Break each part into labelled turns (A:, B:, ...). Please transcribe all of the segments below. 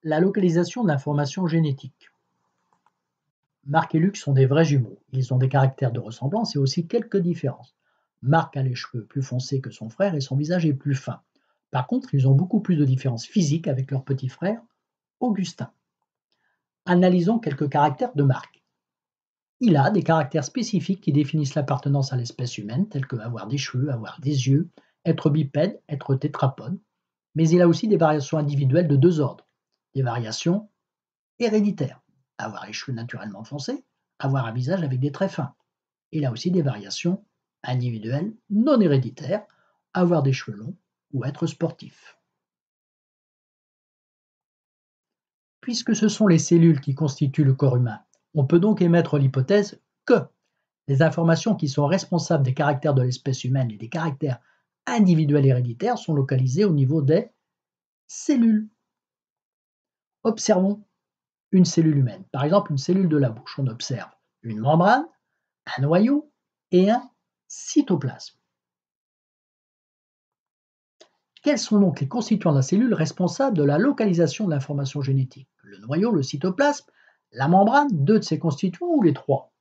A: La localisation de l'information génétique. Marc et Luc sont des vrais jumeaux. Ils ont des caractères de ressemblance et aussi quelques différences. Marc a les cheveux plus foncés que son frère et son visage est plus fin. Par contre, ils ont beaucoup plus de différences physiques avec leur petit frère, Augustin. Analysons quelques caractères de Marc. Il a des caractères spécifiques qui définissent l'appartenance à l'espèce humaine, tels que avoir des cheveux, avoir des yeux, être bipède, être tétrapode. Mais il a aussi des variations individuelles de deux ordres. Des variations héréditaires, avoir les cheveux naturellement foncés, avoir un visage avec des traits fins. Il a aussi des variations individuelles non héréditaires, avoir des cheveux longs ou être sportif. Puisque ce sont les cellules qui constituent le corps humain, on peut donc émettre l'hypothèse que les informations qui sont responsables des caractères de l'espèce humaine et des caractères individuels héréditaires sont localisées au niveau des cellules. Observons une cellule humaine, par exemple une cellule de la bouche. On observe une membrane, un noyau et un cytoplasme. Quels sont donc les constituants de la cellule responsables de la localisation de l'information génétique? Le noyau, le cytoplasme, la membrane, deux de ses constituants ou les trois?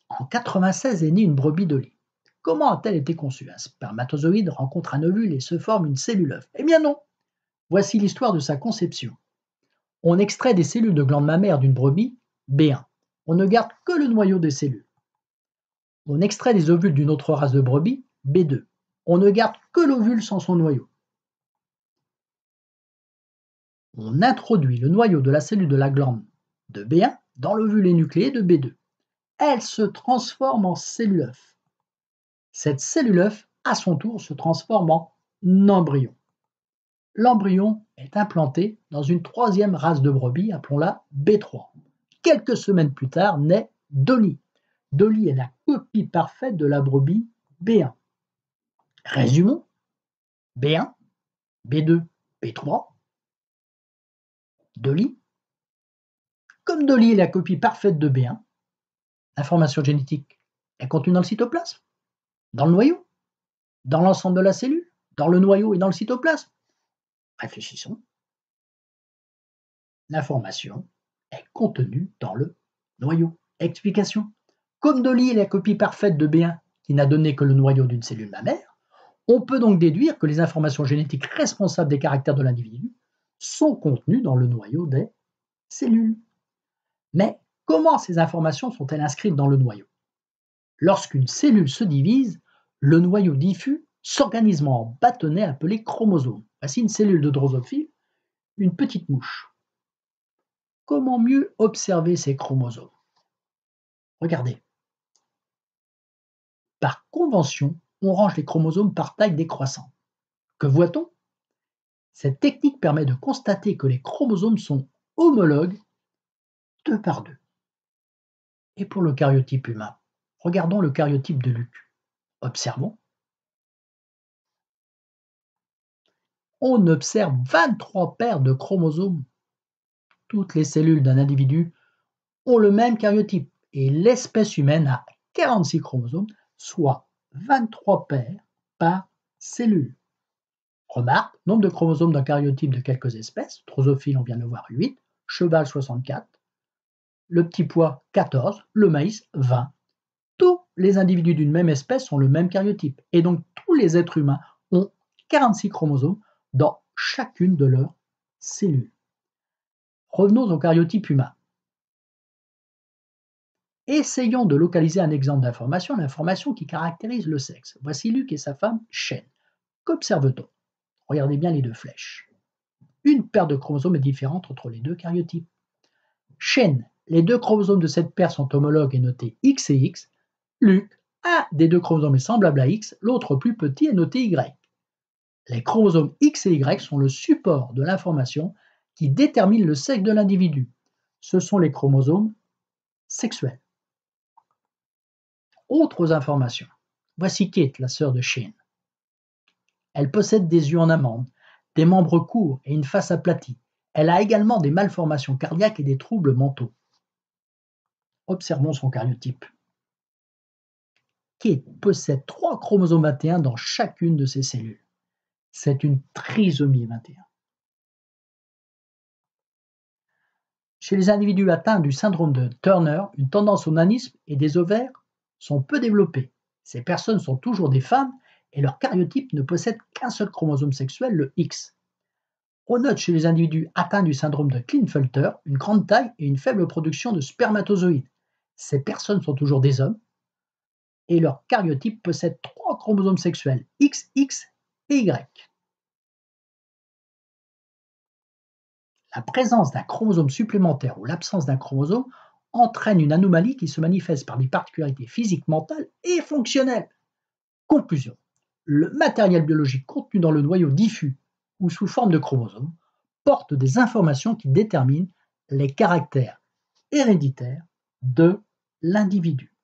A: En 96 est née une brebis de lit. Comment a-t-elle été conçue? Un spermatozoïde rencontre un ovule et se forme une cellule œuf. Eh bien non! Voici l'histoire de sa conception. On extrait des cellules de glande mammaire d'une brebis, B1. On ne garde que le noyau des cellules. On extrait des ovules d'une autre race de brebis, B2. On ne garde que l'ovule sans son noyau. On introduit le noyau de la cellule de la glande de B1 dans l'ovule énucléé de B2. Elle se transforme en cellule œuf. Cette cellule œuf, à son tour, se transforme en embryon. L'embryon est implanté dans une troisième race de brebis, appelons-la B3. Quelques semaines plus tard naît Dolly. Dolly est la copie parfaite de la brebis B1. Résumons, B1, B2, B3, Dolly. Comme Dolly est la copie parfaite de B1, l'information génétique est contenue dans le cytoplasme, dans le noyau, dans l'ensemble de la cellule, dans le noyau et dans le cytoplasme. Réfléchissons. L'information est contenue dans le noyau. Explication. Comme Dolly est la copie parfaite de B1 qui n'a donné que le noyau d'une cellule mammaire, on peut donc déduire que les informations génétiques responsables des caractères de l'individu sont contenues dans le noyau des cellules. Mais comment ces informations sont-elles inscrites dans le noyau? Lorsqu'une cellule se divise, le noyau diffus s'organise en bâtonnets appelés chromosomes. Voici une cellule de drosophile, une petite mouche. Comment mieux observer ces chromosomes? Regardez. Par convention, on range les chromosomes par taille décroissante. Que voit-on? Cette technique permet de constater que les chromosomes sont homologues deux par deux. Et pour le karyotype humain, regardons le karyotype de Luc. Observons. On observe 23 paires de chromosomes. Toutes les cellules d'un individu ont le même karyotype et l'espèce humaine a 46 chromosomes, soit 23 paires par cellule. Remarque, nombre de chromosomes d'un karyotype de quelques espèces, drosophile on vient de le voir 8, cheval 64, le petit pois 14, le maïs 20. Tous les individus d'une même espèce ont le même karyotype et donc tous les êtres humains ont 46 chromosomes dans chacune de leurs cellules. Revenons au karyotype humain. Essayons de localiser un exemple d'information, l'information qui caractérise le sexe. Voici Luc et sa femme Shane. Qu'observe-t-on? Regardez bien les deux flèches. Une paire de chromosomes est différente entre les deux karyotypes. Shane, les deux chromosomes de cette paire sont homologues et notés X et X. Luc, un des deux chromosomes est semblable à X, l'autre plus petit est noté Y. Les chromosomes X et Y sont le support de l'information qui détermine le sexe de l'individu. Ce sont les chromosomes sexuels. Autres informations. Voici Kate, la sœur de Shane. Elle possède des yeux en amande, des membres courts et une face aplatie. Elle a également des malformations cardiaques et des troubles mentaux. Observons son karyotype. Kate possède 3 chromosomes 21 dans chacune de ses cellules. C'est une trisomie 21. Chez les individus atteints du syndrome de Turner, une tendance au nanisme et des ovaires sont peu développées. Ces personnes sont toujours des femmes et leur karyotype ne possède qu'un seul chromosome sexuel, le X. On note chez les individus atteints du syndrome de Klinefelter une grande taille et une faible production de spermatozoïdes. Ces personnes sont toujours des hommes et leur karyotype possède trois chromosomes sexuels, X, X et Y. La présence d'un chromosome supplémentaire ou l'absence d'un chromosome entraîne une anomalie qui se manifeste par des particularités physiques, mentales et fonctionnelles. Conclusion. Le matériel biologique contenu dans le noyau diffus ou sous forme de chromosomes porte des informations qui déterminent les caractères héréditaires de l'individu.